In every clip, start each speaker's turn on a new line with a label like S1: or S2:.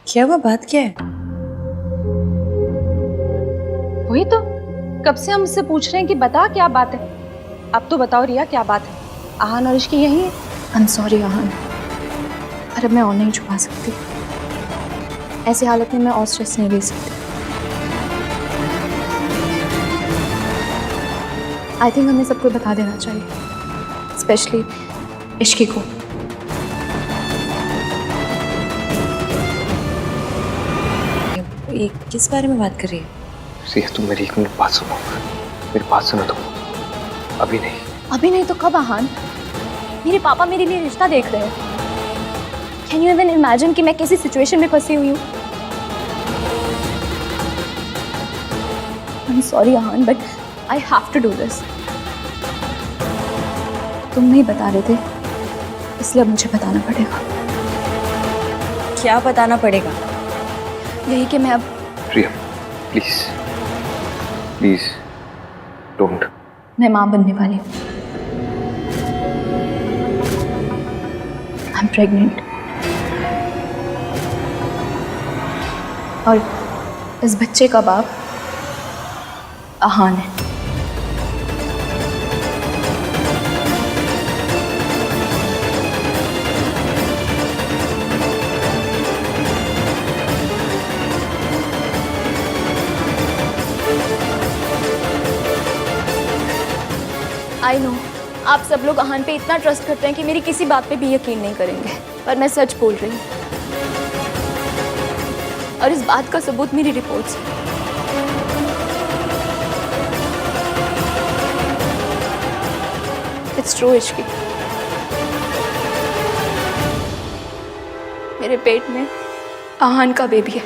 S1: क्या हुआ, बात क्या है?
S2: वही तो कब से हम उससे पूछ रहे हैं कि बता क्या बात है। अब तो बताओ रिया, क्या बात है? आहान और इश्की यही है?
S3: आई एम सॉरी आहान, पर अब मैं और नहीं छुपा सकती। ऐसी हालत में मैं और स्ट्रेस नहीं ले सकती। आई थिंक हमें सबको बता देना चाहिए, स्पेशली इश्की को।
S1: ये किस बारे में बात कर रही है?
S4: रिया तुम मेरी 1 मिनट बात सुनो, मेरी बात सुनो तुम। अभी नहीं।
S3: अभी नहीं तो कब आहान? मेरे पापा मेरे लिए रिश्ता देख रहे हैं। कैन यू इवन इमेजिन कि मैं कैसी सिचुएशन में फंसी हुई हूँ? I am sorry Aahan, but I have to do this. तुम नहीं बता रहे थे, इसलिए अब मुझे बताना पड़ेगा।
S1: क्या बताना पड़ेगा?
S3: यही कि मैं अब
S4: रिया प्लीज प्लीज डोंट।
S3: मैं माँ बनने वाली हूँ। I am pregnant. और इस बच्चे का बाप आहान है। आई नो आप सब लोग आहान पे इतना ट्रस्ट करते हैं कि मेरी किसी बात पे भी यकीन नहीं करेंगे, पर मैं सच बोल रही हूँ। और इस बात का सबूत मेरी रिपोर्ट्स है। इट्स ट्रू इश्की, मेरे पेट में आहान का बेबी है।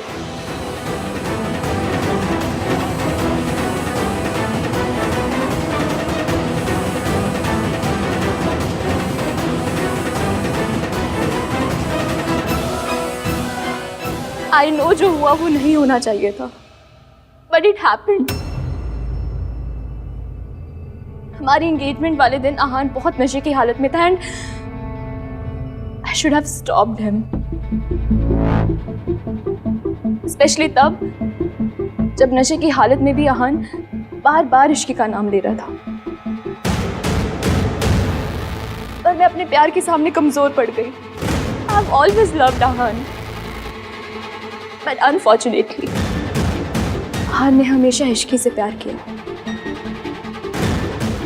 S3: आई नो जो हुआ वो नहीं होना चाहिए था, बट इट हैपेंड। हमारी एंगेजमेंट वाले दिन आहान बहुत नशे की हालत में था and I should have stopped him, specially तब जब नशे की हालत में भी आहान बार बार इश्की का नाम ले रहा था। पर मैं अपने प्यार के सामने कमजोर पड़ गई। I have always loved Aahan, but unfortunately Aahan ने हमेशा इश्की से प्यार किया।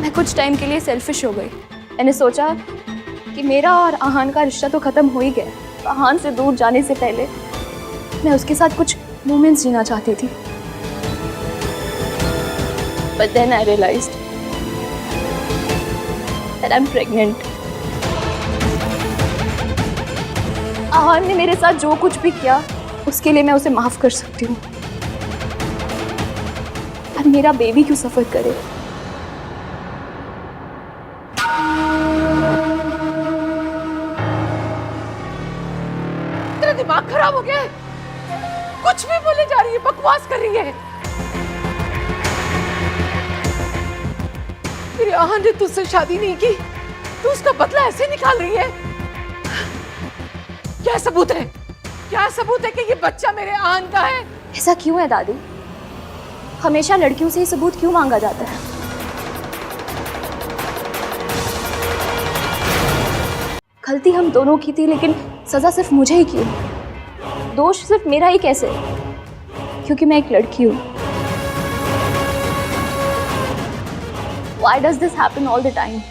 S3: मैं कुछ टाइम के लिए सेल्फिश हो गई। मैंने सोचा कि मेरा और आहान का रिश्ता तो खत्म हो ही गया, तो आहान से दूर जाने से पहले मैं उसके साथ कुछ मोमेंट्स जीना चाहती थी। But then I realised that I am pregnant. Aahan ने मेरे साथ जो कुछ भी किया उसके लिए मैं उसे माफ कर सकती हूँ, पर मेरा बेबी क्यों सफर करे?
S5: तेरा दिमाग खराब हो गया है? कुछ भी बोले जा रही है, बकवास कर रही है। तेरे आहान ने तुझसे शादी नहीं की, तू उसका बदला ऐसे निकाल रही है? क्या सबूत है? क्या सबूत है कि ये बच्चा मेरे आहान का है?
S3: ऐसा क्यों है दादी? हमेशा लड़कियों से ये सबूत क्यों मांगा जाता है? गलती हम दोनों की थी, लेकिन सजा सिर्फ मुझे ही क्यों? दोष सिर्फ मेरा ही कैसे? क्योंकि मैं एक लड़की हूँ। Why does this happen all the time?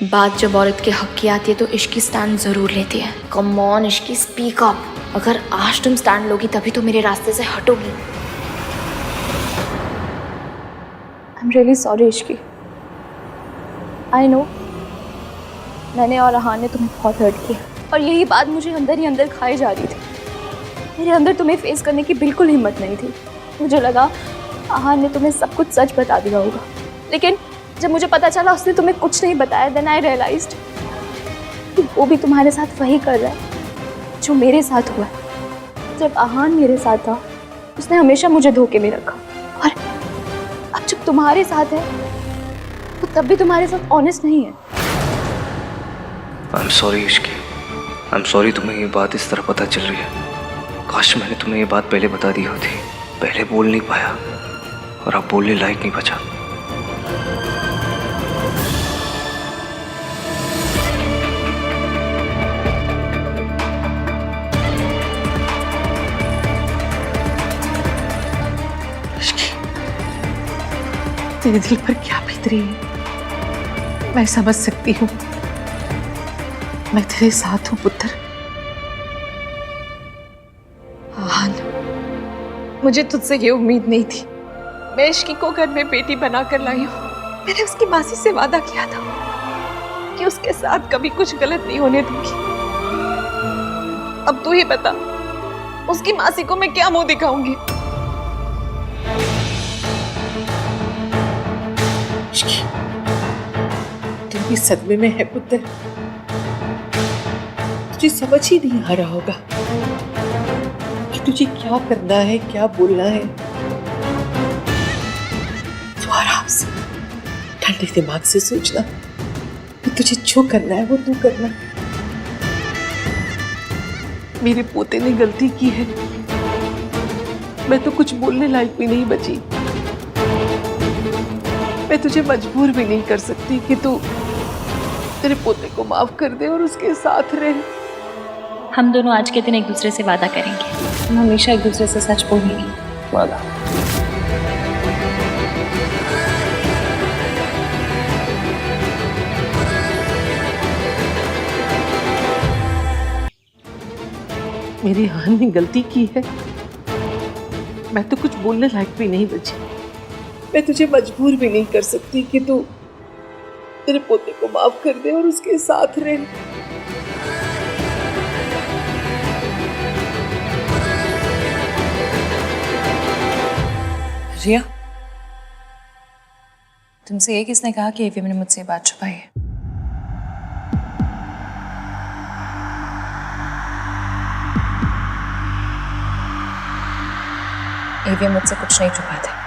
S6: बात जब औरत के हक की आती है तो इश्की स्टैंड जरूर लेती है। Come on Ishki, speak up. अगर आज तुम स्टैंड लोगी तभी तो मेरे रास्ते से हटोगी।
S3: I'm really sorry Ishki. I know मैंने और आहान ने तुम्हें बहुत हर्ट किया, और यही बात मुझे अंदर ही अंदर खाई जा रही थी। मेरे अंदर तुम्हें फेस करने की बिल्कुल हिम्मत नहीं थी। मुझे लगा आहान ने तुम्हें सब कुछ सच बता दिया होगा, लेकिन जब मुझे पता चला उसने तुम्हें कुछ नहीं बताया, देन आई रियलाइज्ड कि वो भी तुम्हारे साथ वही कर रहा है जो मेरे साथ हुआ है। जब आहान मेरे साथ था उसने हमेशा मुझे धोखे में रखा, और अब जब तुम्हारे साथ है तो तब भी तुम्हारे साथ ऑनेस्ट नहीं है।
S4: आई am sorry Ishki, I am sorry तुम्हें ये बात इस तरह पता चल रही है। काश मैंने तुम्हें ये बात पहले बता दी होती। पहले बोल नहीं पाया और अब बोलने लायक नहीं बचा।
S5: तेरे दिल पर क्या बीत रही है मैं समझ सकती हूँ। मैं तेरे साथ हूँ पुत्र। आहान, मुझे तुझसे ये उम्मीद नहीं थी। मैं इश्की को घर में बेटी बनाकर लाई हूँ। मैंने उसकी मासी से वादा किया था कि उसके साथ कभी कुछ गलत नहीं होने दूंगी। अब तू ही बता, उसकी मासी को मैं क्या मुंह दिखाऊंगी? तू भी सदमे में है पुत्र। तुझे समझ ही नहीं आ रहा होगा कि तुझे क्या करना है, क्या बोलना है। तू आराम से ठंडे दिमाग से सोचना कि तुझे जो करना है वो तू करना। मेरे पोते ने गलती की है। मैं तो कुछ बोलने लायक भी नहीं बची। मैं तुझे मजबूर भी नहीं कर सकती कि तू तेरे पोते को माफ कर दे और उसके साथ रहे।
S1: हम दोनों आज के दिन एक दूसरे से वादा करेंगे। हम हमेशा एक दूसरे से सच बोलेंगे।
S4: वादा।
S5: मेरी आहान ने गलती की है। मैं तो कुछ बोलने लायक भी नहीं बची। मैं तुझे मजबूर भी नहीं कर सकती कि तू तेरे पोते को माफ कर दे और उसके साथ रहे।
S1: रिया, तुमसे ये किसने कहा कि एवीएम ने मुझसे बात छुपाई है? एवीएम मुझसे कुछ नहीं छुपाते।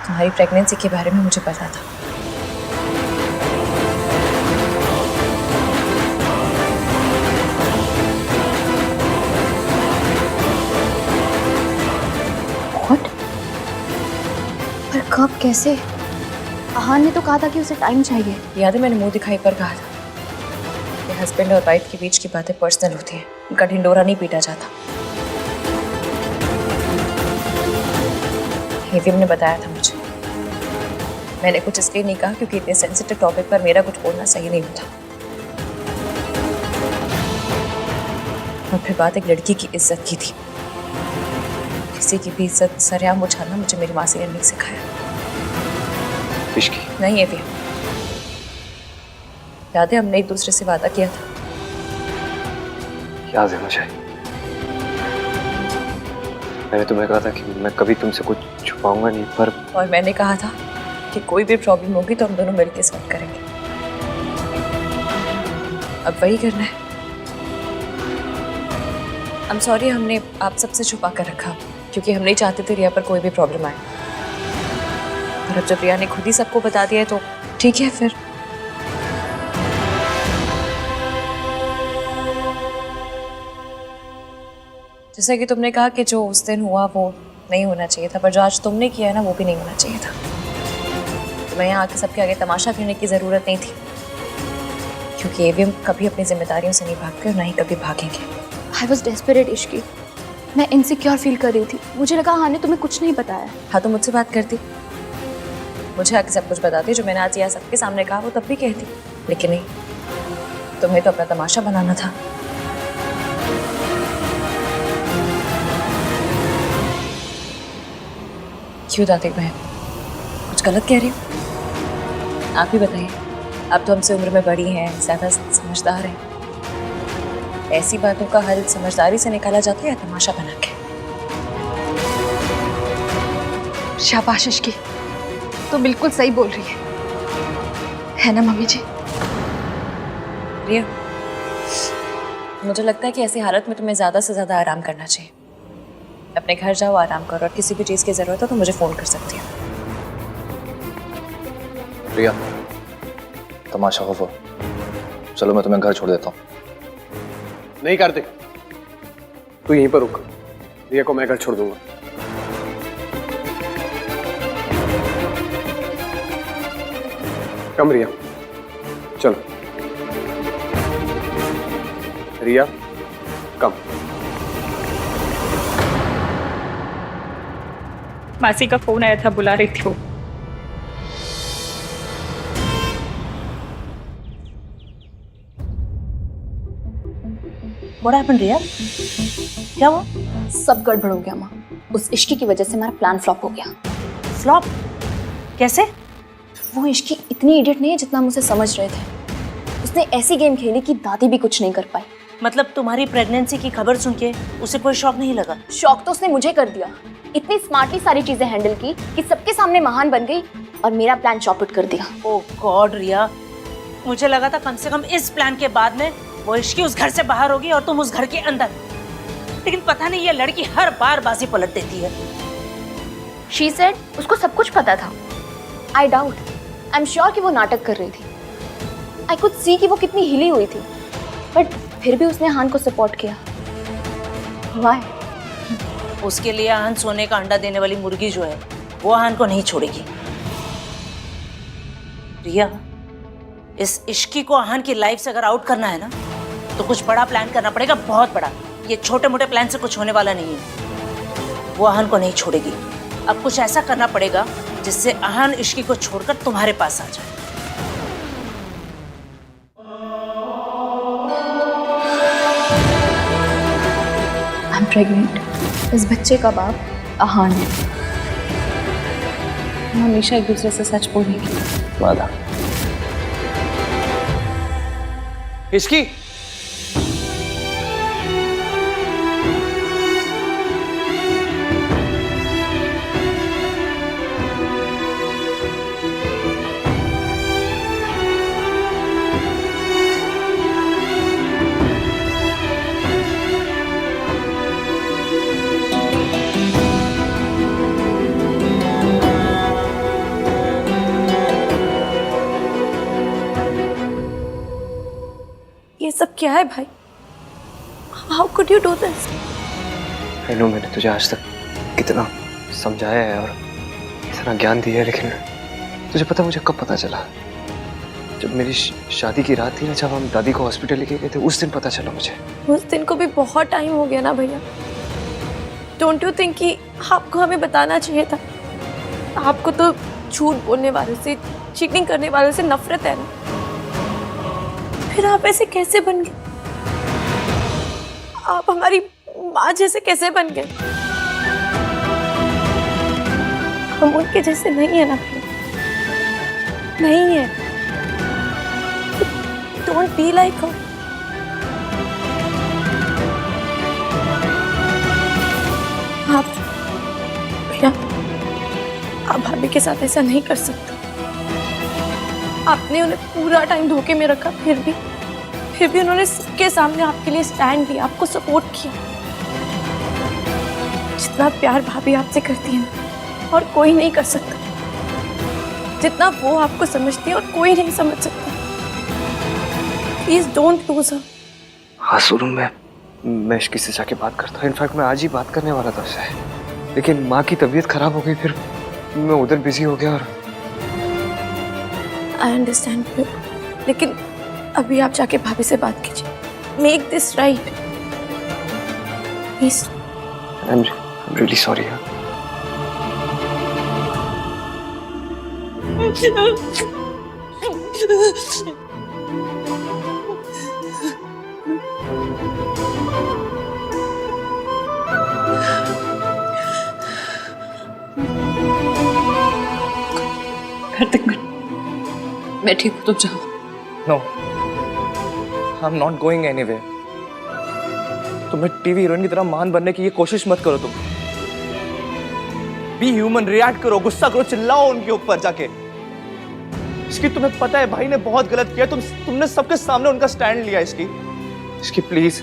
S1: तुम्हारी प्रेगनेंसी के बारे में मुझे पता था।
S3: What? पर कब, कैसे? आहान ने तो कहा था कि उसे टाइम चाहिए।
S1: याद है मैंने मुंह दिखाई पर कहा था कि हस्बैंड और वाइफ के बीच की बातें पर्सनल होती हैं, उनका ढिंडोरा नहीं पीटा जाता। एवीएम ने बताया था मुझे। मैंने कुछ इसलिए नहीं कहा क्योंकि इतने सेंसिटिव टॉपिक पर मेरा कुछ बोलना सही नहीं होता। और फिर बात एक लड़की की इज्जत की थी। किसी की भी इज्जत सरेआम उछालना मुझे मेरी मासी ने नहीं सिखाया।
S4: इश्की
S1: नहीं एवीएम, याद है हमने एक दूसरे से वादा किया था।
S4: याद है मुझे। मैंने तुम्हें कहा था कि मैं कभी तुमसे कुछ छुपाऊंगा नहीं, पर
S1: और मैंने कहा था कि कोई भी प्रॉब्लम होगी तो हम दोनों मिलकर सॉल्व करेंगे। अब वही करना है। आई एम सॉरी, हमने आप सबसे छुपा कर रखा क्योंकि हम नहीं चाहते थे रिया पर कोई भी प्रॉब्लम आए। और अब जब रिया ने खुद ही सबको बता दिया है तो ठीक है फिर। जैसा कि तुमने कहा कि जो उस दिन हुआ वो नहीं होना चाहिए था, पर जो आज तुमने किया है ना वो भी नहीं होना चाहिए था। तुम्हें यहाँ आके सबके आगे तमाशा करने की ज़रूरत नहीं थी, क्योंकि एवीएम कभी अपनी जिम्मेदारियों से नहीं भागते और ना ही कभी भागेंगे।
S3: I was desperate Ishki. मैं इनसिक्योर फील कर रही थी। मुझे लगा आहान ने तुम्हें कुछ नहीं बताया।
S1: हाँ तो मुझसे बात करती, मुझे आके सब कुछ बताती। जो मैंने आज यहाँ सबके सामने कहा वो तब भी कहती, लेकिन नहीं, तुम्हें तो अपना तमाशा बनाना था। क्यों दादी बहन, कुछ गलत कह रही हूँ? आप ही बताइए। आप तो हमसे उम्र में बड़ी हैं, ज़्यादा समझदार हैं। ऐसी बातों का हल समझदारी से निकाला जाता है या तमाशा बना के?
S2: शाबाश इश्की, तो बिल्कुल सही बोल रही है ना मम्मी जी?
S1: रिया, मुझे लगता है कि ऐसी हालत में तुम्हें ज़्यादा से ज़्यादा आराम करना चाहिए। अपने घर जाओ, आराम करो, और किसी भी चीज़ की ज़रूरत हो तो मुझे फ़ोन कर सकती हो।
S7: रिया, तमाशा हो वो। चलो मैं तुम्हें घर छोड़ देता हूँ।
S8: नहीं कार्तिक, तू यहीं पर रुक, रिया को मैं घर छोड़ दूंगा। कम रिया, चलो रिया कम।
S2: मासी का फोन आया था, बुला रही थी वो।
S9: What happened, रिया? क्या हुआ?
S6: सब गड़बड़ हो गया माँ। उस इश्की की वजह से मेरा प्लान फ्लॉप हो गया।
S9: फ्लॉप? कैसे?
S6: वो इश्की इतनी इडियट नहीं है जितना हम उसे समझ रहे थे। उसने ऐसी गेम खेली कि दादी भी कुछ नहीं कर पाई।
S9: मतलब तुम्हारी प्रेगनेंसी की खबर सुन के उसे कोई शौक नहीं लगा?
S6: शौक तो उसने मुझे कर दिया। इतनी स्मार्टली सारी चीजें हैंडल की कि सबके सामने महान बन गई और मेरा प्लान चौपट कर दिया।
S9: ओह गॉड रिया, मुझे लगा था कम से कम इस प्लान के बाद में वो इश्की उस घर से बाहर होगी और तुम उस घर के अंदर। लेकिन पता नहीं ये लड़की हर बार बाजी पलट देती है।
S6: She said उसको सब कुछ पता था। I doubt, I'm sure कि वो नाटक कर रही थी। I could see कि वो कितनी हिली हुई थी, बट फिर भी उसने हान को सपोर्ट किया। Why?
S9: उसके लिए आहन सोने का अंडा देने वाली मुर्गी जो है वो आहन को नहीं छोड़ेगी। रिया, इस इश्की को आहन की लाइफ से अगर आउट करना है ना तो कुछ बड़ा प्लान करना पड़ेगा, बहुत बड़ा। ये छोटे मोटे प्लान से कुछ होने वाला नहीं है। वो आहन को नहीं छोड़ेगी। अब कुछ ऐसा करना पड़ेगा जिससे आहन इश्की को छोड़कर तुम्हारे पास आ जाए।
S6: I'm pregnant। इस बच्चे का बाप आहान है।
S2: हम हमेशा एक दूसरे से सच बोलेंगे।
S7: वादा। इश्की,
S3: ये सब क्या है भाई? How could you do this?
S4: I know मैंने तुझे आज तक कितना समझाया है और इतना ज्ञान दिया है, लेकिन तुझे पता मुझे कब पता चला? जब मेरी शादी की रात थी ना, जब हम दादी को हॉस्पिटल लेके गए थे, उस दिन पता चला मुझे।
S3: उस दिन को भी बहुत टाइम हो गया ना भैया। डोंट यू थिंक कि आपको हमें बताना चाहिए था? आपको तो झूठ बोलने वालों से, चीटिंग करने वालों से नफरत है ना। फिर आप ऐसे कैसे बन गए? आप हमारी माँ जैसे कैसे बन गए? हम उनके जैसे नहीं है ना भैया, नहीं है। डोंट बी लाइक हर। आप भैया, आप भाभी के साथ ऐसा नहीं कर सकते। आपने उन्हें पूरा टाइम धोखे में रखा, फिर भी उन्होंने सबके सामने आपके लिए स्टैंड लिया, आपको सपोर्ट किया। जितना प्यार भाभी आपसे करती है ना, और कोई नहीं कर सकता। जितना वो आपको समझती है और कोई नहीं समझ सकता। Please don't lose her.
S4: हाँ सुनो, मैं इश्की से जाके बात करता हूँ। इनफैक्ट मैं आज ही बात करने वाला था उससे, लेकिन माँ की तबीयत खराब हो गई, फिर मैं उधर बिजी हो गया। और
S3: आई अंडरस्टैंड, लेकिन अभी आप जाके भाभी से बात कीजिए। Make this right please.
S4: I'm really sorry यार।
S2: मैं ठीक हूँ, तुम जाओ।
S7: No, I am not going anywhere. तुम्हें टीवी हीरोइन की तरह महान बनने की ये कोशिश मत करो। तुम बी ह्यूमन, रिएक्ट करो, गुस्सा करो, चिल्लाओ उनके ऊपर जाके। इसकी तुम्हें पता है भाई ने बहुत गलत किया। तुमने सबके सामने उनका स्टैंड लिया। इसकी प्लीज,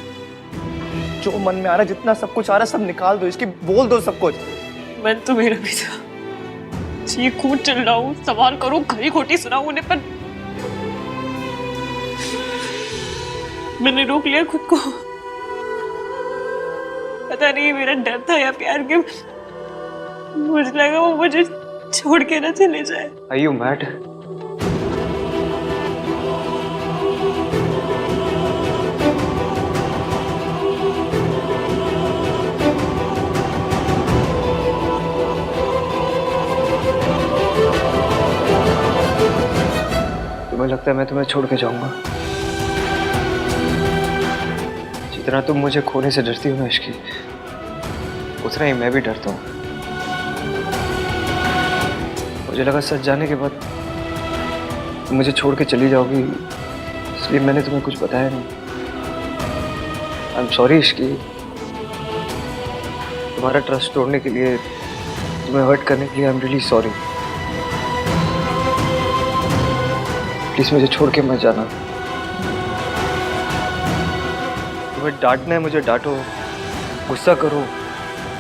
S7: जो मन में आ रहा है, जितना सब कुछ आ रहा है, सब निकाल दो। इसकी बोल दो सब कुछ।
S2: मैं तो मेरा भी था, चीखूं चिल्लाऊं, सवाल करूं, खरी खोटी सुनाऊं उन्हें, पर मैंने रोक लिया खुद को।
S1: पता नहीं मेरा डर था या प्यार के, मुझे लगा वो मुझे छोड़ के ना चले जाए।
S4: Are you mad? तुम्हें लगता है मैं तुम्हें छोड़ के जाऊंगा? जितना तुम मुझे खोने से डरती हो ना इश्की, उतना ही मैं भी डरता हूँ। मुझे लगा सच जाने के बाद तुम मुझे छोड़ के चली जाओगी, इसलिए मैंने तुम्हें कुछ बताया नहीं। आई एम सॉरी इश्की, तुम्हारा ट्रस्ट तोड़ने के लिए, तुम्हें हर्ट करने के लिए I am really sorry. Please मुझे छोड़ के मत जाना। तुम्हें डांटना है मुझे डांटो, गुस्सा करो,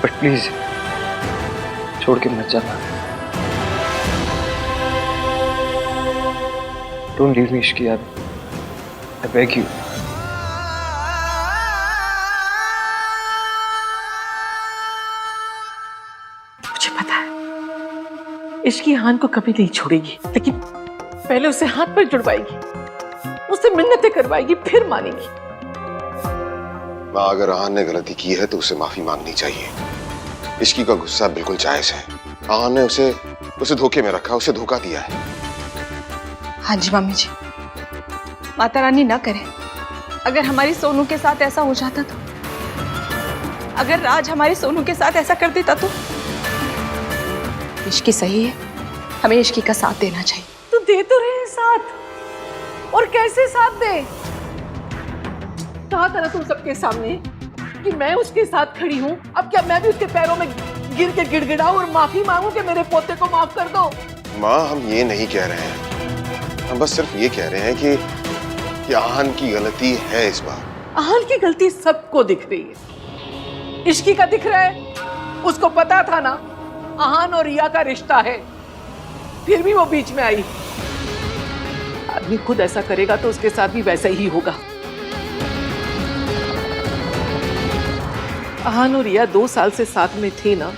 S4: बट प्लीज छोड़ के मत जाना। Don't leave me Ishki, I beg you.
S5: मुझे पता है इश्की हान को कभी नहीं छोड़ेगी, लेकिन पहले उसे हाथ पर जुड़वाएगी, उससे मिन्नतें करवाएगी, फिर मानेगी।
S10: माँ, अगर आहान ने गलती की है तो उसे माफी मांगनी चाहिए। इश्की का गुस्सा बिल्कुल जायज है। आहान ने उसे धोखे में रखा, उसे धोखा दिया है।
S2: हाँ जी मम्मी जी, माता रानी ना करे। अगर हमारी सोनू के साथ ऐसा हो जाता तो, अगर राज हमारी सोनू के साथ ऐसा कर देता तो। इश्की सही है, हमें इश्की का साथ देना चाहिए।
S5: तो दे तो रहे साथ, और कैसे साथ दे? कहा था ना तुम सबके सामने कि मैं उसके साथ खड़ी हूँ। अब क्या मैं भी उसके पैरों में गिर के गिड़गिड़ाऊं और माफी मांगू कि मेरे पोते को माफ कर दो?
S10: माँ, हम ये नहीं कह रहे हैं, हम बस सिर्फ ये कह रहे हैं कि आहान की गलती है इस बार।
S5: आहान की गलती सबको दिख रही है, इश्की का दिख रहा है। उसको पता था ना आहान और रिया का रिश्ता है, फिर भी वो बीच में आई। आदमी खुद ऐसा करेगा तो उसके साथ भी वैसा ही होगा। आहान और रिया 2 साल से साथ में थे ना,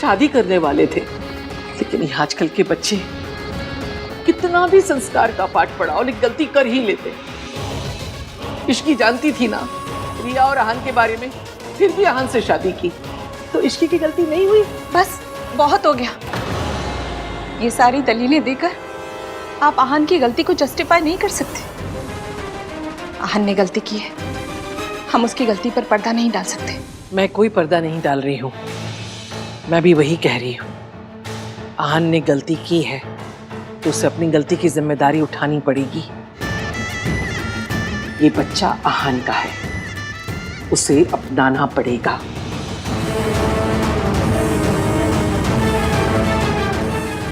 S5: शादी करने वाले थे, लेकिन ये आजकल के बच्चे कितना भी संस्कार का पाठ पढ़ाओ लेकिन गलती कर ही लेते। इश्की जानती थी ना रिया और आहान के बारे में, फिर भी आहान से शादी की, तो इश्की की गलती नहीं हुई।
S2: बस बहुत हो गया। ये सारी दलीलें देकर आप आहान की गलती को जस्टिफाई नहीं कर सकते। आहान ने गलती की है, हम उसकी गलती पर पर्दा नहीं डाल सकते।
S5: मैं कोई पर्दा नहीं डाल रही हूँ, मैं भी वही कह रही हूँ। आहान ने गलती की है तो उसे अपनी गलती की जिम्मेदारी उठानी पड़ेगी। ये बच्चा आहान का है, उसे अपनाना पड़ेगा।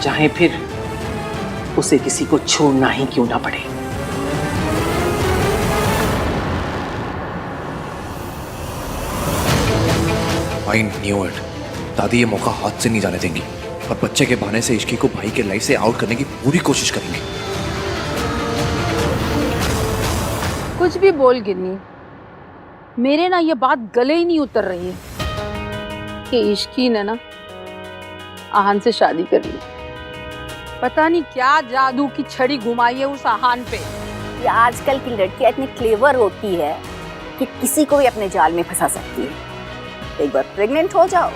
S5: चाहे फिर उसे किसी को छोड़ना ही क्यों ना पड़े।
S11: I knew it. दादी ये मौका हाथ से नहीं जाने देंगी और बच्चे के बहाने से इश्की को भाई के लाइफ से आउट करने की पूरी कोशिश करेंगे।
S12: कुछ भी बोल गिन्नी, मेरे ना ये बात गले ही नहीं उतर रही है कि इश्की ने ना आहान से शादी कर ली। पता नहीं क्या जादू की छड़ी घुमाई है उस आहान पे।
S13: ये आजकल की लड़कियां इतनी क्लेवर होती है कि किसी को भी अपने जाल में फंसा सकती है। एक बार प्रेग्नेंट हो जाओ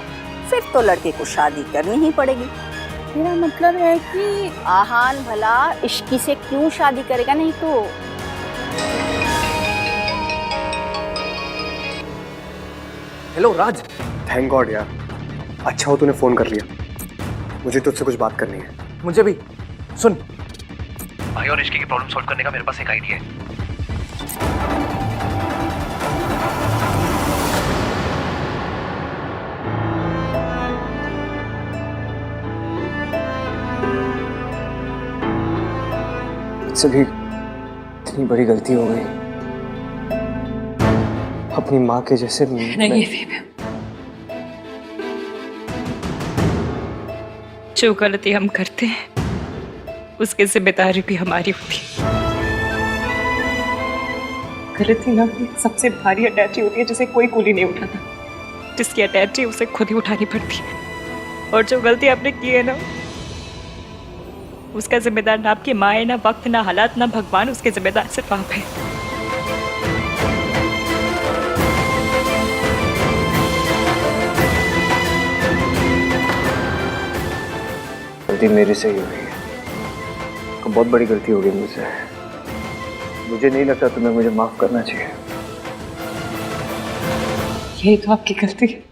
S13: फिर तो लड़के को शादी करनी ही पड़ेगी। मेरा मतलब है कि आहान भला इश्की से क्यों शादी करेगा, नहीं तो।
S8: हेलो राज। थैंक गॉड यार, अच्छा हो तूने फोन कर लिया, मुझे तुझसे कुछ बात करनी है। मुझे भी। सुन,
S11: भाई और इश्की की प्रॉब्लम सॉल्व करने का मेरे पास एक आइडिया है।
S4: मुझसे भी इतनी बड़ी गलती हो गई, अपनी माँ के जैसे।
S1: नहीं बेबी, जो गलती हम करते हैं उसकी जिम्मेदारी भी हमारी होती है। गलती ना सबसे भारी अटैची होती है जिसे कोई कूली नहीं उठाता।
S2: जिसकी अटैची उसे खुद ही उठानी पड़ती है। और जो गलती आपने की है ना, उसका जिम्मेदार ना आपकी माँ है, ना वक्त, ना हालात, ना भगवान। उसके जिम्मेदार सिर्फ आप है।
S4: गलती मेरे से ही हो गई है। बहुत बड़ी गलती हो गई मुझसे। मुझे नहीं लगता तुम्हें मुझे माफ करना चाहिए।
S2: यही तो आपकी गलती है।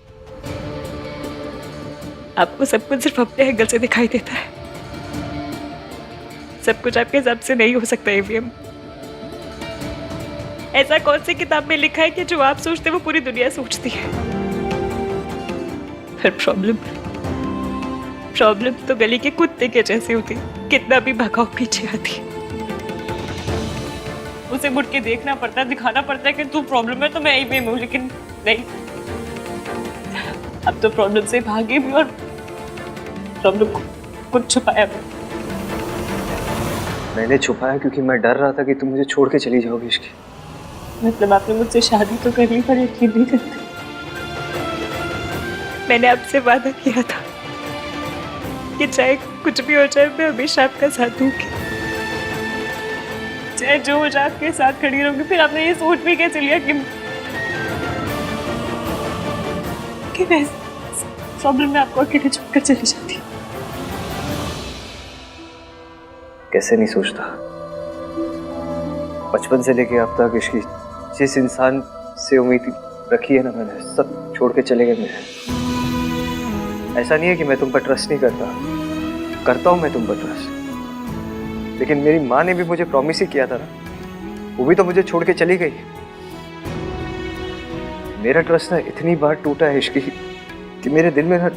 S2: आपको सब कुछ सिर्फ अपने एंगल से दिखाई देता है। सब कुछ आपके हिसाब से नहीं हो सकता एवीएम। ऐसा कौन सी किताब में लिखा है कि जो आप सोचते वो पूरी दुनिया सोचती है? फिर प्रॉब्लम तो गली के कुत्ते के जैसे होती, कितना भी भगाओ पीछे आती। उसे मुड़ के देखना पड़ता है, दिखाना पड़ता है कि तू प्रॉब्लम है तो मैं एवीएम हूँ, लेकिन नहीं। अब तो प्रॉब्लम से भागे भी और प्रॉब्लम को कुछ छुपाया भी।
S4: मैंने छुपाया क्योंकि मैं डर रहा था कि तुम मुझे छोड़ के चली जाओगी। इसकी
S2: मतलब आपने मुझसे शादी तो कर ली पर यकीन नहीं करते। मैंने आपसे वादा किया था कि चाहे कुछ भी हो जाए मैं हमेशा आपका साथ दूंगी, चाहे जो हो जाए आपके साथ खड़ी रहूंगी। फिर आपने ये सोच भी कैसे लिया कि मैं प्रॉब्लम में आपको अकेले छोड़कर चली जाती?
S4: कैसे नहीं सोचता। बचपन से लेके अब तक इसकी जिस इंसान से उम्मीद रखी है ना मैंने, सब छोड़ के चले गए मुझे। ऐसा नहीं है कि मैं तुम पर ट्रस्ट नहीं करता हूं मैं तुम पर ट्रस्ट, लेकिन मेरी माँ ने भी मुझे प्रॉमिस ही किया था ना, वो भी तो मुझे छोड़ के चली गई। मेरा ट्रस्ट ना इतनी बार टूटा है इश्की कि मेरे दिल में ना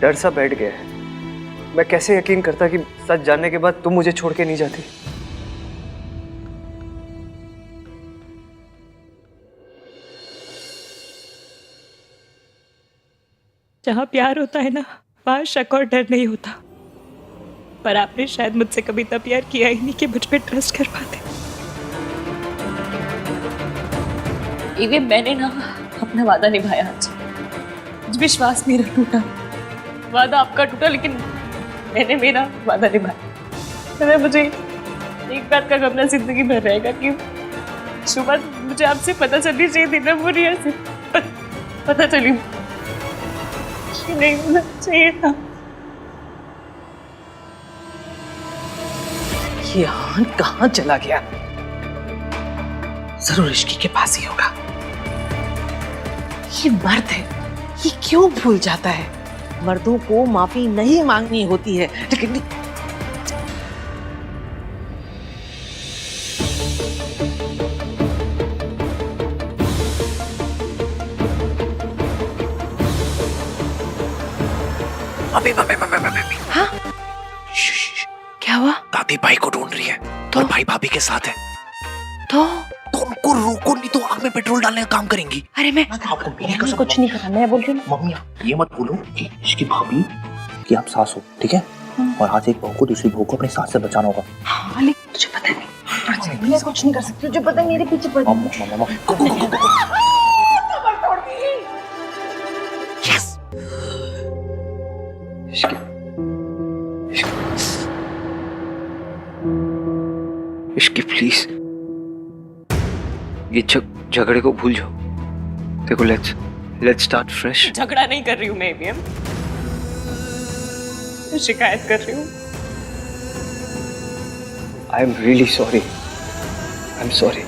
S4: डर सा बैठ गया है। मैं कैसे यकीन करता कि सच जानने के बाद तुम मुझे छोड़ के नहीं जाती।
S2: जहाँ प्यार होता है ना, वहाँ शक और डर नहीं होता। पर आपने शायद मुझसे कभी इतना प्यार किया ही नहीं कि मुझ पे ट्रस्ट कर पाते।
S1: एवीएम, मैंने ना अपना वादा निभाया आज। विश्वास मेरा टूटा, वादा आपका टूटा, लेकिन मैंने मेरा वादा निभाया। मुझे एक बात का गम जिंदगी भर रहेगा कि सुबह मुझे आपसे पता चलनी चाहिए थी ना, वो रिया से पता चली कि नहीं होना चाहिए था।
S5: ये आन कहाँ चला गया? जरूर इश्की के पास ही होगा। ये मर्द है, ये क्यों भूल जाता है? मर्दों को माफी नहीं मांगनी होती है, लेकिन
S11: अभी
S5: हाँ? क्या हुआ?
S11: दादी भाई को ढूंढ रही है और भाई भाभी के साथ है।
S5: तो
S11: उनको रोको, नहीं तो आग में पेट्रोल डालने का काम करेंगी।
S5: अरे मैं
S11: आपको
S5: कुछ नहीं करा, मैं बोल रही हूँ।
S11: मम्मी ये मत बोलो कि इसकी भाभी कि आप सास हो, ठीक है? और आज एक बहू को दूसरी बहू को अपनी सास से बचाना होगा।
S5: हाँ, लेकिन तुझे पता नहीं, मैं कुछ नहीं कर सकती। तुझे पता है मेरे पीछे पड़ गई।
S4: इश्की प्लीज ये झगड़े को भूल जाओ। देखो लेट्स स्टार्ट फ्रेश।
S2: झगड़ा नहीं कर रही हूँ मैं एवीएम, शिकायत कर रही हूँ।
S4: I am really sorry, I am sorry.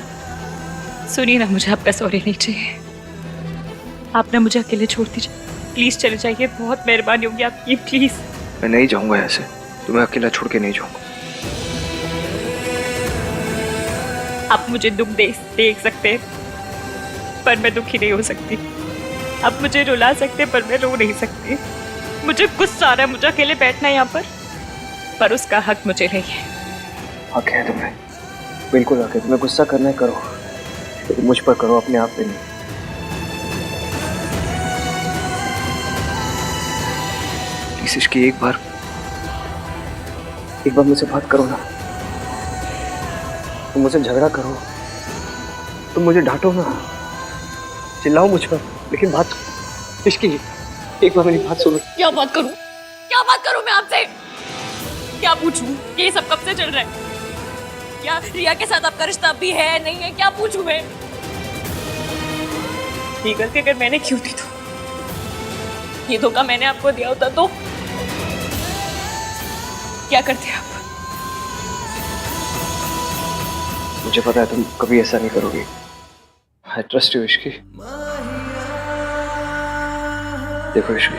S2: सुनिए ना, मुझे आपका सॉरी नहीं चाहिए। आप ना मुझे अकेले छोड़ दीजिए, प्लीज चले जाइए। बहुत मेहरबानी होगी आपकी, प्लीज।
S4: मैं नहीं जाऊंगा ऐसे, तुम्हें अकेला छोड़ के नहीं जाऊंगा।
S2: आप मुझे दुख देख सकते हैं पर मैं दुखी नहीं हो सकती। आप मुझे रुला सकते पर मैं रो नहीं सकती। मुझे गुस्सा आ रहा है, मुझे अकेले बैठना है यहाँ पर उसका हक मुझे नहीं है।
S4: हक है तुम्हें, बिल्कुल हक है। तुम्हें गुस्सा करना है करो, लेकिन मुझ पर करो, अपने आप पे नहीं। प्लीज इसकी एक बार मुझसे बात करो ना। तुम मुझसे झगड़ा करो, तुम मुझे डांटो ना, चिल्लाओ मुझ पर, लेकिन बात इश्की, एक बार मेरी बात सुनो।
S1: क्या बात करूं? क्या बात करूं मैं आपसे? क्या पूछूं? ये सब कब से चल रहा है? क्या रिया के साथ आपका रिश्ता भी है नहीं है? क्या पूछूं मैं? ये गलती अगर मैंने की होती तो, ये धोखा मैंने आपको दिया होता तो क्या करते आप?
S4: मुझे पता है तुम कभी ऐसा नहीं करोगी। I trust you Ishki. देखो इश्की,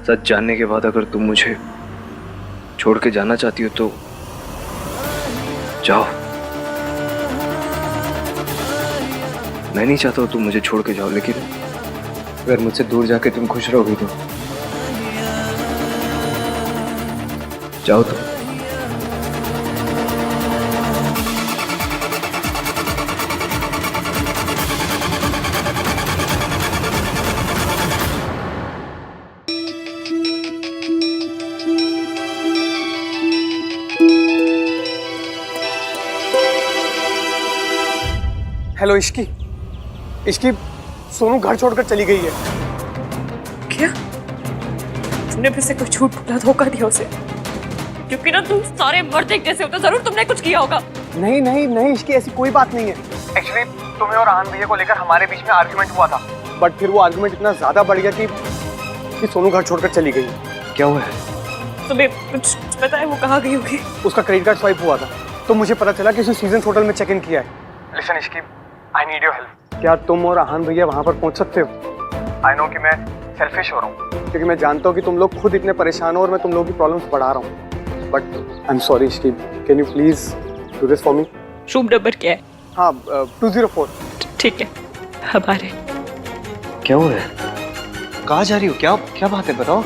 S4: सच जानने के बाद अगर तुम मुझे छोड़ के जाना चाहती हो तो जाओ। मैं नहीं चाहता हूं तुम मुझे छोड़ के जाओ, लेकिन अगर मुझसे दूर जाके तुम खुश रहोगी तो जाओ तुम।
S8: हेलो इश्की, इश्की सोनू घर छोड़कर चली गई है।
S1: क्या? तुमने फिर से कुछ झूठ बोला, धोखा दिया उसे? क्योंकि ना तुम सारे मर्द एक जैसे होते, जरूर तुमने कुछ किया होगा।
S8: नहीं नहीं नहीं इश्की, ऐसी कोई बात नहीं है। एक्चुअली तुम्हें और आनंद भैया को लेकर हमारे बीच में आर्गुमेंट हुआ था, बट फिर वो आर्गुमेंट इतना ज्यादा बढ़ गया कि सोनू घर छोड़कर चली गई।
S4: क्या हुआ है?
S1: तुम्हें कुछ पता है वो कहाँ गई होगी?
S8: उसका क्रेडिट कार्ड स्वाइप हुआ था तो मुझे पता चला कि उसने सीजन्स होटल में चेक इन किया है। Listen Ishki, I need your help. क्या तुम और आहान भैया वहां पर पहुंच सकते हो? आई नो कि मैं सेल्फिश हो रहा हूँ, क्योंकि मैं जानता हूँ कि तुम लोग खुद इतने परेशान हो और मैं तुम लोगों की प्रॉब्लम्स बढ़ा रहा हूँ, but I am sorry Ishki, can you please do this for me?
S1: Room number क्या है?
S8: हाँ 204।
S1: ठीक है, हमारे।
S4: क्या हुआ है? कहाँ जा रही हो? क्या क्या बात है, बताओ।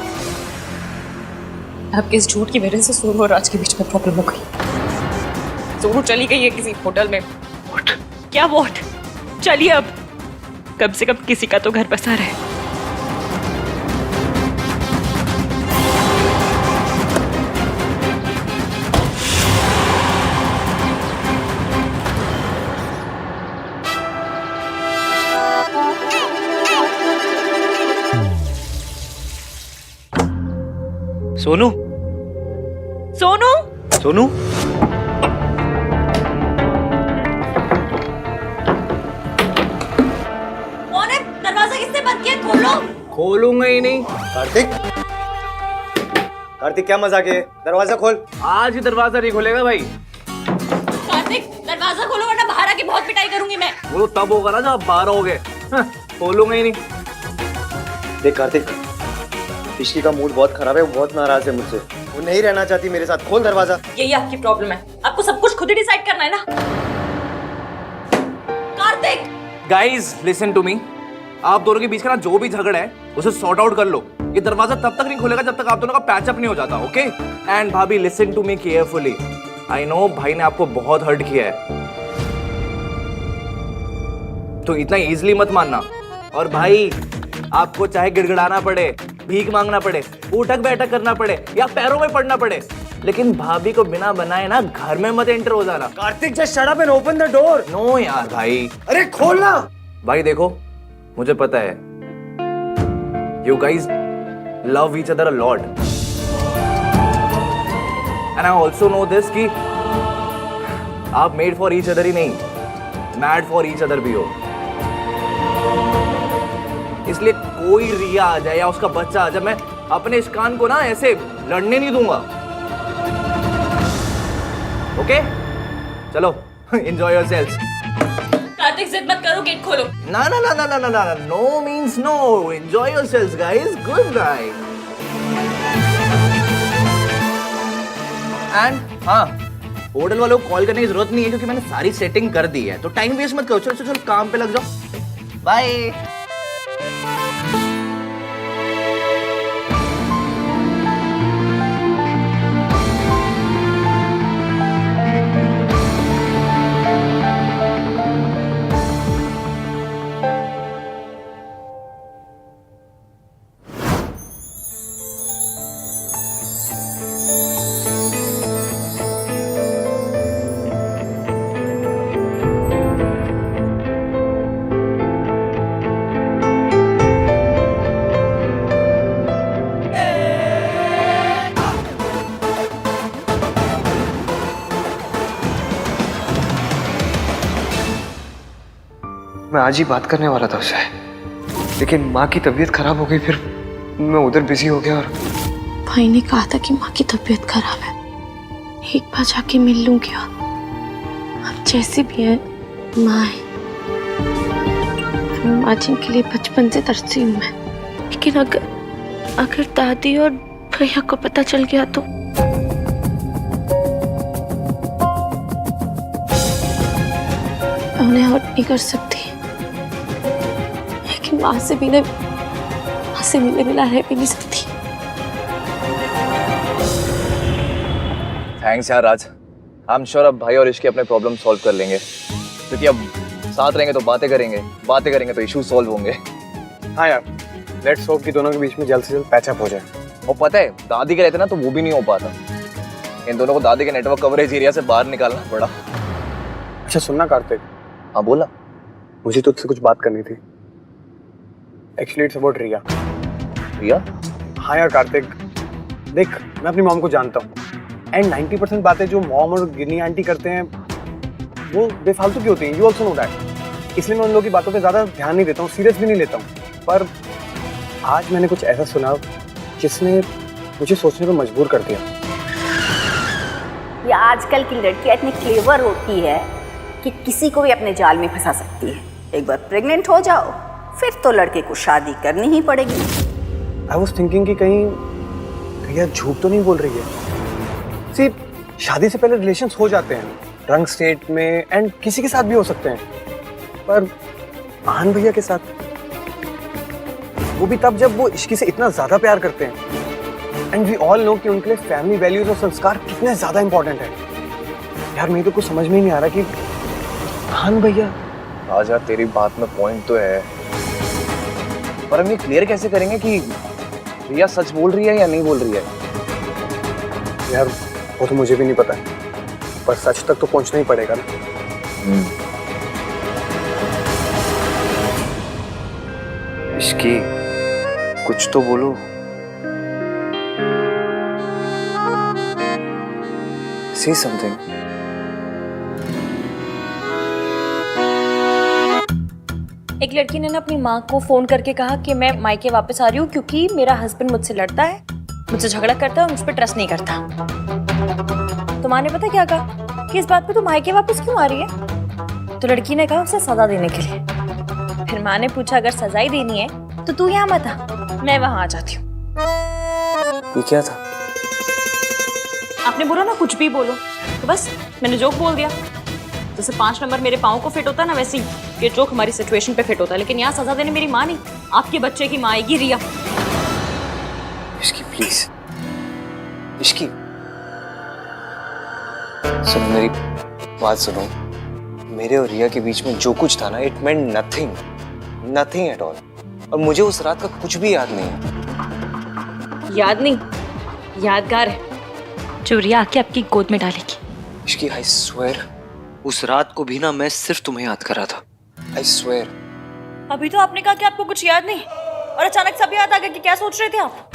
S1: आपके इस झूठ की वजह से सोनू और राज के बीच में प्रॉब्लम हो गई। सोनू चली गई है किसी होटल में।
S4: What?
S1: क्या वॉट? चलिए अब, कम से कम किसी का तो घर बसा रहे।
S4: सोनू,
S1: सोनू,
S4: सोनू,
S1: कौन है? दरवाजा किसने बंद किया? खोलो।
S8: खोलूंगा ही नहीं। कार्तिक, कार्तिक क्या मजाक है? दरवाजा खोल। आज ही दरवाजा नहीं खोलेगा भाई।
S1: कार्तिक, दरवाजा खोलो वरना बाहर आके बहुत पिटाई करूंगी मैं।
S8: वो तब होगा ना जब बाहर होगे। खोलूंगा ही नहीं। देख कार्तिक, इश्की का मूड बहुत खराब है, वो बहुत नाराज है मुझसे, वो नहीं रहना चाहती मेरे साथ। खोल दरवाजा।
S1: यही आपकी प्रॉब्लम है, आपको सब कुछ खुद ही डिसाइड करना है ना। Kartik,
S7: guys listen to me, आप दोनों के बीच का ना जो भी झगड़ा है उसे सॉर्ट आउट कर लो। ये दरवाजा तब तक नहीं खुलेगा जब तक आप दोनों का पैचअप नहीं हो जाता, ओके? एंड भाभी listen to me carefully, I know भाई ने आपको बहुत हर्ट किया है, तो इतना इजीली मत मानना। और भाई आपको चाहे गिड़गिड़ाना पड़े, भीख मांगना पड़े, उठक बैठक करना पड़े या पैरों में पड़ना पड़े, लेकिन भाभी को बिना बनाए ना घर में मत एंटर हो जाना। Kartik just shut up and open the door. No यार भाई, अरे खोलना। भाई देखो, मुझे पता है you guys love each other a lot, and I also know this कि आप मेड फॉर ईच अदर ही नहीं, मैड फॉर ईच अदर भी हो। इसलिए कोई रिया आ जाए या उसका बच्चा आ जाए, मैं अपने इस कान को ना ऐसे लड़ने नहीं दूंगा, ओके? चलो एंजॉय योरसेल्व्स।
S1: कार्तिक जिद मत करो, गेट खोलो।
S7: ना ना ना ना ना ना ना, no means no, enjoy yourselves guys, good night. And हाँ, होटल वालों को कॉल करने की जरूरत नहीं है क्योंकि मैंने सारी सेटिंग कर दी है, तो टाइम वेस्ट मत करो, चलो चलो चलो काम पे लग जाओ। बाय।
S4: आज ही बात करने वाला था उससे, लेकिन माँ की तबीयत खराब हो गई, फिर मैं उधर बिजी हो गया। और
S3: भाई ने कहा था कि माँ की तबीयत खराब है, एक बार जाके मिल लूंगी। अब जैसे भी है माँ है, माँ जिनके लिए बचपन से तरसी हूँ मैं। लेकिन अगर दादी और भैया को पता चल गया तो मैं उन्हें हर्ट नहीं कर सकती, लेकिन माँ से मिले बिना रह भी नहीं सकती।
S11: थैंक्स यार राज। आई एम श्योर अब भाई और इश्की अपने प्रॉब्लम सॉल्व कर लेंगे, क्योंकि अब साथ रहेंगे तो बातें करेंगे तो इशू सॉल्व होंगे।
S8: हाँ यार, लेट्स होप कि दोनों के बीच में जल्द से जल्द पैचअप हो जाए।
S11: और पता है दादी के रहते ना तो वो भी नहीं हो पाता, इन दोनों को दादी के नेटवर्क कवरेज एरिया से बाहर निकालना पड़ा।
S8: अच्छा सुनना कार्तिक।
S11: हाँ बोला।
S8: मुझे तुझसे कुछ बात करनी थी। एक्चुअली इट्स अबाउट रिया।
S11: रिया?
S8: हाँ यार कार्तिक, देख मैं अपनी मॉम को जानता हूँ, एंड 90% बातें जो मॉम और गिनी आंटी करते हैं वो बेफालतू की होती हैं। You also know that. इसलिए मैं उन लोगों की बातों पे ज़्यादा ध्यान नहीं देता हूँ, सीरियस भी नहीं लेता हूँ। पर आज मैंने कुछ ऐसा सुना जिसने मुझे सोचने पर मजबूर कर दिया।
S13: ये आजकल की लड़कियां इतनी क्लेवर होती है कि किसी को भी अपने जाल में फंसा सकती है। एक बार प्रेग्नेंट हो जाओ फिर तो लड़के को शादी करनी ही पड़ेगी।
S8: आई वॉज थिंकिंग कि कहीं रिया झूठ तो नहीं बोल रही है। सिर्फ शादी से पहले रिलेशंस हो जाते हैं रंग स्टेट में, एंड किसी के साथ भी हो सकते हैं, पर आहान भैया के साथ, वो भी तब जब वो इश्की से इतना ज्यादा प्यार करते हैं। एंड वी ऑल नो कि उनके लिए फैमिली वैल्यूज और संस्कार कितने ज्यादा इंपॉर्टेंट है। यार मुझे तो कुछ समझ में ही नहीं आ रहा कि आहान भैया।
S11: आज यार तेरी बात में पॉइंट तो है, पर हम ये क्लियर कैसे करेंगे कि रिया सच बोल रही है या नहीं बोल रही है?
S8: यार वो तो मुझे भी नहीं पता है, पर सच तक तो पहुंचना ही पड़ेगा ना।
S4: इश्की कुछ तो बोलो। Say something.
S1: एक लड़की ने ना अपनी माँ को फोन करके कहा कि मैं मायके वापस आ रही हूँ क्योंकि मेरा हस्बैंड मुझसे लड़ता है, मुझसे झगड़ा करता है और मुझ पर ट्रस्ट नहीं करता। तो माँ ने पता क्या कहा कि इस बात पे तू मायके वापस क्यों आ रही है? तो लड़की ने कहा उसे सजा देने के लिए। फिर माँ ने पूछा अगर सजा ही देनी है तो तू यहाँ मत आ, मैं वहां आ जाती हूँ।
S4: ये क्या था?
S1: आपने बोला ना कुछ भी बोलो, तो बस मैंने जोक बोल दिया। जैसे 5 नंबर मेरे पाँव को फिट होता है ना, वैसे ये जोक हमारी सिचुएशन पे फिट होता है। लेकिन यहाँ सजा देने मेरी माँ नहीं, आपके बच्चे की माँ आएगी, रिया।
S4: इश्की प्लीज, इश्की सुनो मेरी बात सुनो। मेरे और रिया के बीच में जो कुछ था ना, it meant nothing at all. और मुझे उस रात का कुछ भी याद नहीं है।
S1: याद नहीं, यादगार है जो रिया आके आपकी गोद में डालेगी।
S4: इश्की आई स्वेयर उस रात को भी ना मैं सिर्फ तुम्हें याद कर रहा था। I swear.
S1: अभी तो आपने कहा कि आपको कुछ याद नहीं, और अचानक सब याद आ गया कि क्या सोच रहे थे आप।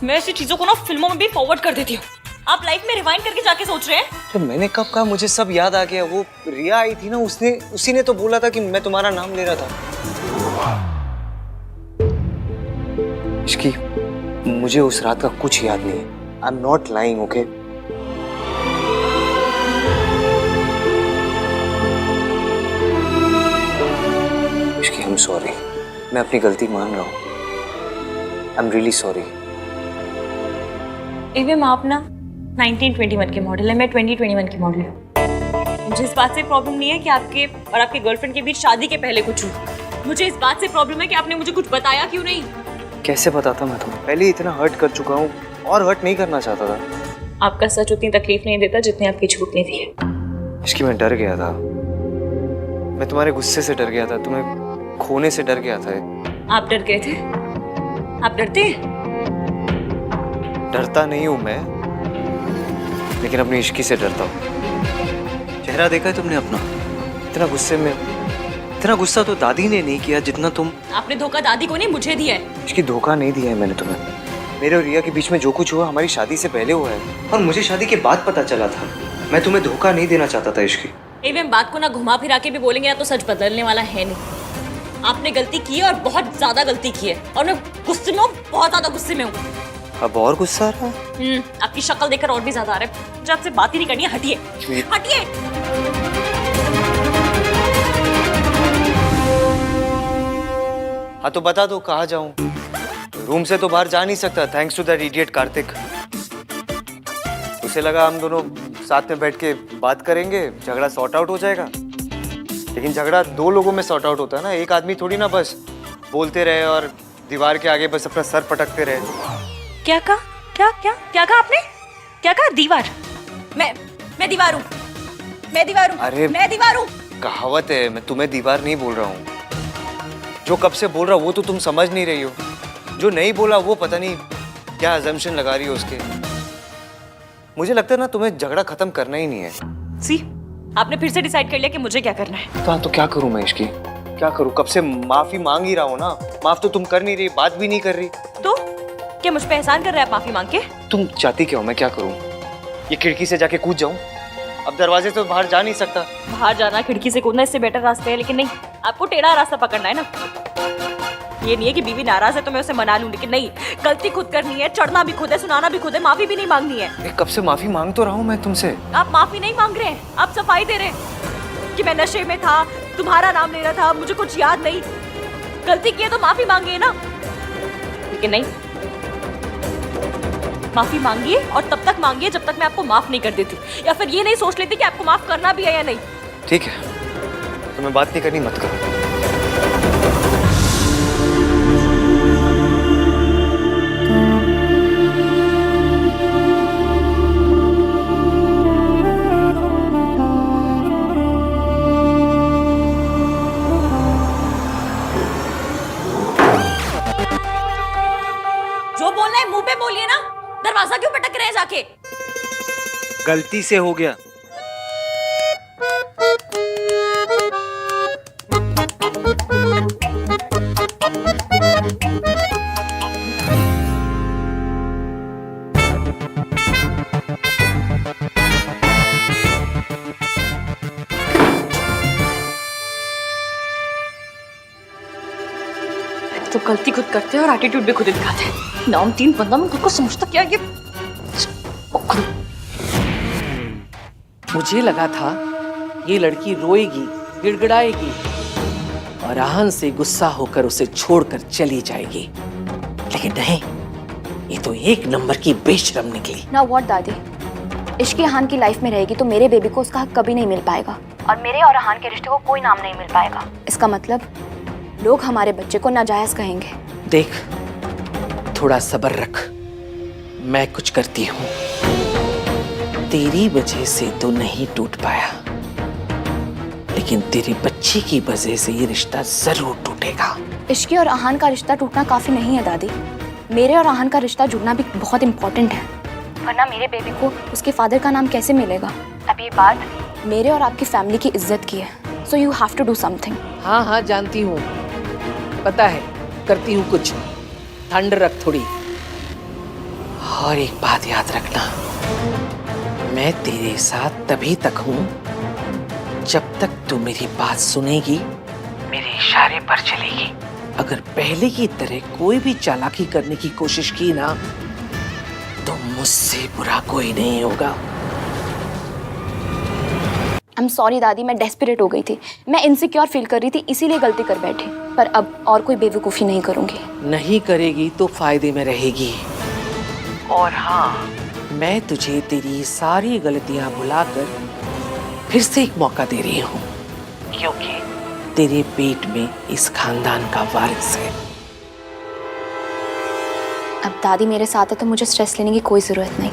S1: मैं ऐसी चीजों को ना फिल्मों में भी फॉरवर्ड कर देती हूँ, आप लाइफ में रिवाइंड करके जाके सोच रहे हैं।
S4: तो मैंने कब कहा मुझे सब याद आ गया? वो रिया आई थी ना, उसी ने तो बोला था कि मैं तुम्हारा नाम ले रहा था। इश्की मुझे उस रात का कुछ याद नहीं है। आई am not lying, okay? Ishki I am sorry, मैं अपनी गलती मान रहा हूँ। I am really sorry.
S1: Even आप ना 1921 के मॉडल है, मैं 2021 की मॉडल हूँ। मुझे इस बात से प्रॉब्लम नहीं है कि आपके और आपके गर्लफ्रेंड के बीच शादी के पहले कुछ हुआ। मुझे इस बात से प्रॉब्लम है कि आपने मुझे कुछ बताया क्यों नहीं।
S4: कैसे बताता मैं तुम्हें? पहले इतना हर्ट कर चुका हूँ और हर्ट नहीं करना चाहता था।
S1: आपका सच उतनी तकलीफ नहीं देता जितनी आपकी झूठ ने दी है।
S4: इसकी मैं डर गया था, मैं तुम्हारे गुस्से से डर गया था, तुम्हें खोने से डर गया था।
S1: आप डर गए थे? आप डरते हैं?
S4: डरता नहीं हूँ मैं, लेकिन अपनी इश्की से डरता हूँ। चेहरा देखा है तुमने अपना? इतना गुस्सा तो दादी ने नहीं किया जितना तुम।
S1: आपने धोखा दादी को नहीं, मुझे दिया है।
S4: इसकी धोखा नहीं दिया है मैंने तुम्हें। मेरे और रिया के बीच में जो कुछ हुआ हमारी शादी से पहले हुआ है, और मुझे शादी के बाद पता चला था। मैं तुम्हें धोखा नहीं देना चाहता था इश्की।
S1: एवं बात को ना घुमा फिरा के भी बोलेंगे ना तो सच बदलने वाला है नहीं। आपने गलती की है और बहुत ज्यादा गलती की है, और मैं गुस्से में हूँ, बहुत ज्यादा गुस्से में हूँ।
S4: अब और गुस्सा आ रहा है?
S1: आपकी शक्ल देखकर और भी ज्यादा आ रहा है। मुझे आपसे बात ही नहीं करनी है, हटिए हटिए।
S7: हाँ तो बता दो कहाँ जाऊं? रूम से तो बाहर जा नहीं सकता, thanks to that idiot Kartik. उसे लगा हम दोनों साथ में बैठ के बात करेंगे, झगड़ा सॉर्ट आउट हो जाएगा। लेकिन झगड़ा दो लोगों में सॉर्ट आउट होता है ना, एक आदमी थोड़ी ना बस बोलते रहे और दीवार के आगे बस अपना सर पटकते रहे।
S1: क्या कहा? क्या कहा आपने? क्या कहा? दीवार? मैं दीवार हूँ, मैं दीवार हूँ।
S7: अरे
S1: मैं दीवार हूँ।
S7: कहावत है, मैं तुम्हें दीवार नहीं बोल रहा हूँ। जो कब से बोल रहा हूँ वो तो तुम समझ नहीं रही हो, जो नहीं बोला वो पता नहीं क्या अजम्पशन लगा रही हो उसके। मुझे लगता है ना तुम्हें झगड़ा खत्म करना ही नहीं है।
S1: सी, आपने फिर से डिसाइड कर लिया कि मुझे क्या करना है।
S7: तो क्या करूं मैं इसकी? क्या करूं? कब से माफी मांग ही रहा हूं ना, माफ तो तुम कर नहीं रही, बात भी नहीं कर रही।
S1: तो क्या मुझ पे एहसान कर रहे हैं आप माफी मांग के?
S7: तुम चाहती क्या हो मैं क्या करूं? ये खिड़की से जाके कूद जाऊं? अब दरवाजे से तो बाहर जा नहीं सकता।
S1: बाहर जाना, खिड़की से कूदना इससे बेटर रास्ते है, लेकिन नहीं, आपको टेढ़ा रास्ता पकड़ना है ना। ये नहीं है कि बीवी नाराज है तो मैं उसे मना लूं, लेकिन नहीं, गलती खुद करनी है, चढ़ना भी खुद है, सुनाना भी खुद है, माफी भी नहीं मांगनी है।
S7: कब से माफी मांग तो रहा हूं मैं तुमसे।
S1: आप माफी नहीं मांग रहे हैं, आप सफाई दे रहे हैं कि मैं नशे में था, तुम्हारा नाम ले रहा था, मुझे कुछ याद नहीं। गलती की है तो माफी मांगिए ना, लेकिन नहीं, माफी मांगिए और तब तक मांगिए जब तक मैं आपको माफ नहीं कर देती, या फिर ये नहीं सोच लेती कि आपको माफ करना भी है या नहीं।
S7: ठीक है, तुम्हें बात नहीं करनी मत करो।
S1: जो बोलना है मुंह पे बोलिए ना, दरवाजा क्यों पटक रहे हैं जाके?
S7: गलती से हो गया।
S1: तो गलती खुद करते हैं और एटीट्यूड भी खुद ही दिखाते हैं। नाम तीन बंदा में खुद को समझता क्या ये?
S5: मुझे लगा था ये लड़की रोएगी, गिड़गिड़ाएगी और आहन से गुस्सा होकर उसे छोड़कर चली जाएगी, लेकिन नहीं, ये तो एक नंबर की बेशरम निकली।
S6: ना व्हाट दादी, इश्की अहान की लाइफ में रहेगी तो मेरे बेबी को उसका हक कभी नहीं मिल पाएगा, और मेरे और अहान के रिश्ते को कोई नाम नहीं मिल पाएगा। इसका मतलब लोग हमारे बच्चे को नाजायज कहेंगे।
S5: देख, थोड़ा सब्र रख, मैं कुछ करती हूँ। तेरी वजह से तो नहीं टूट पाया, लेकिन तेरी बच्ची की वजह से ये रिश्ता जरूर टूटेगा।
S6: इश्की और अहान का रिश्ता टूटना काफी नहीं है दादी, मेरे और अहान का रिश्ता जुड़ना भी बहुत इम्पोर्टेंट है, वरना मेरे बेबी को उसके फादर का नाम कैसे मिलेगा? अब ये बात मेरे और आपकी फैमिली की इज्जत की है, so you have to do something.
S5: हाँ हाँ जानती हूँ, पता है, करती हूँ कुछ। ठंड रख थोड़ी। और एक बात याद रखना, मैं तेरे साथ तभी तक हूँ जब तक तू मेरी बात सुनेगी, मेरे इशारे पर चलेगी। अगर पहले की तरह कोई भी चालाकी करने की कोशिश की ना, तो मुझसे बुरा कोई नहीं होगा।
S6: आई एम सॉरी दादी, मैं डेस्परेट हो गई थी, मैं इनसिक्योर फील कर रही थी, इसीलिए गलती कर बैठी, पर अब और कोई बेवकूफ़ी नहीं करूंगी।
S5: नहीं करेगी तो फायदे में रहेगी। और हाँ, मैं तुझे तेरी सारी गलतियां भुलाकर फिर से एक मौका दे रही हूँ, क्योंकि तेरे पेट में इस खानदान का वारिस है।
S6: अब दादी मेरे साथ है तो मुझे स्ट्रेस लेने की कोई ज़रूरत नहीं।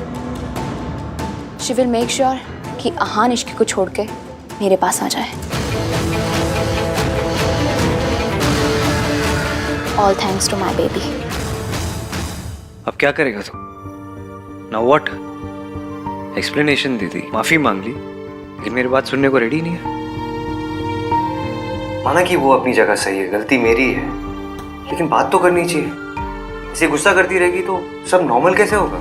S6: शी विल मेक श्योर कि अहान इश्की को छोड़ के मेरे पास आ जाए। All thanks to my baby.
S4: अब क्या करेगा तू? Now what? एक्सप्लेनेशन दे दी, माफी मांग ली, लेकिन मेरी बात सुनने को रेडी नहीं है। माना कि वो अपनी जगह सही है, गलती मेरी है, लेकिन बात तो करनी चाहिए। इसे गुस्सा करती रहेगी तो सब नॉर्मल कैसे होगा?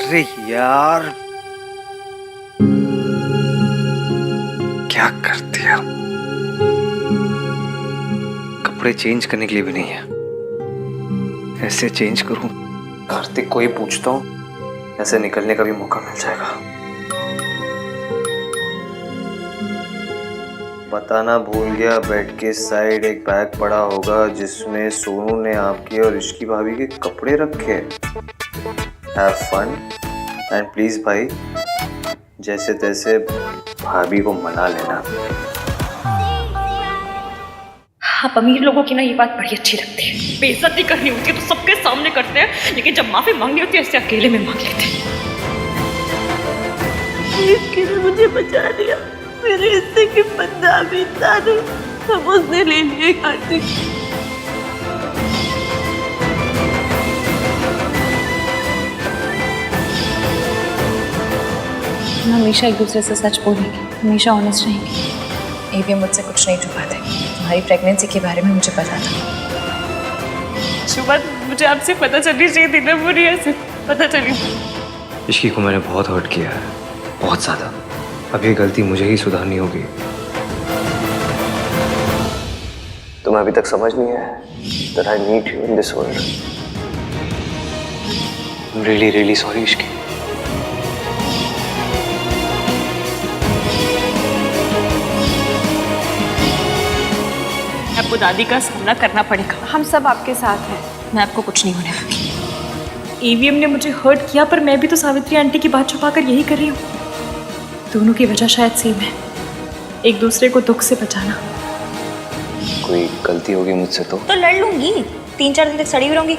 S4: अरे यार, क्या कर दिया? कपड़े चेंज करने के लिए भी नहीं है। ऐसे चेंज करूं, कार्तिक को ही पूछता हूं, ऐसे निकलने का भी मौका मिल जाएगा। बताना भूल गया, बेड के साइड एक बैग पड़ा होगा जिसमें सोनू ने आपकी और इश्की भाभी के कपड़े रखे। हैव फन एंड प्लीज भाई, जैसे तैसे भाभी को मना लेना।
S1: आप अमीर लोगों की ना ये बात बड़ी अच्छी लगती है। बेइज्जती करनी होती है तो सबके सामने करते हैं, लेकिन जब माफी मांगनी होती है ऐसे अकेले में मांग लेते हैं।
S5: इसकी ने मुझे बचा लिया, मेरे हिस्से की बदनामी भी नहीं, सब उसने ले लिए कार्तिक।
S1: हम हमेशा एक दूसरे से सच बोलेंगे, हमेशा ऑनेस्ट रहेंगे। एवीएम मुझसे कुछ नहीं छुपाते। तुम्हारी प्रेगनेंसी के बारे में मुझे पता था।
S2: शुभ, मुझे आपसे पता चलनी चाहिए थी ना, बुरी ऐसे पता चली।
S4: इश्की को मैंने बहुत हर्ट किया है, बहुत ज्यादा। अब ये गलती मुझे ही सुधारनी होगी। तुम्हें अभी तक समझ नहीं आया that I need you in this world. I'm really, really sorry, Ishki.
S2: आपको दादी का सामना करना पड़ेगा। हम सब आपके साथ हैं।
S1: मैं आपको कुछ नहीं होने दूंगी।
S2: ईवीएम ने मुझे हर्ट किया, पर मैं भी तो सावित्री आंटी की बात छुपाकर यही कर रही हूँ। दोनों की वजह शायद सेम है, एक दूसरे को दुख से बचाना।
S4: कोई गलती होगी मुझसे तो
S1: लड़ लूंगी, 3-4 दिन तक सड़ी हुई रहूंगी।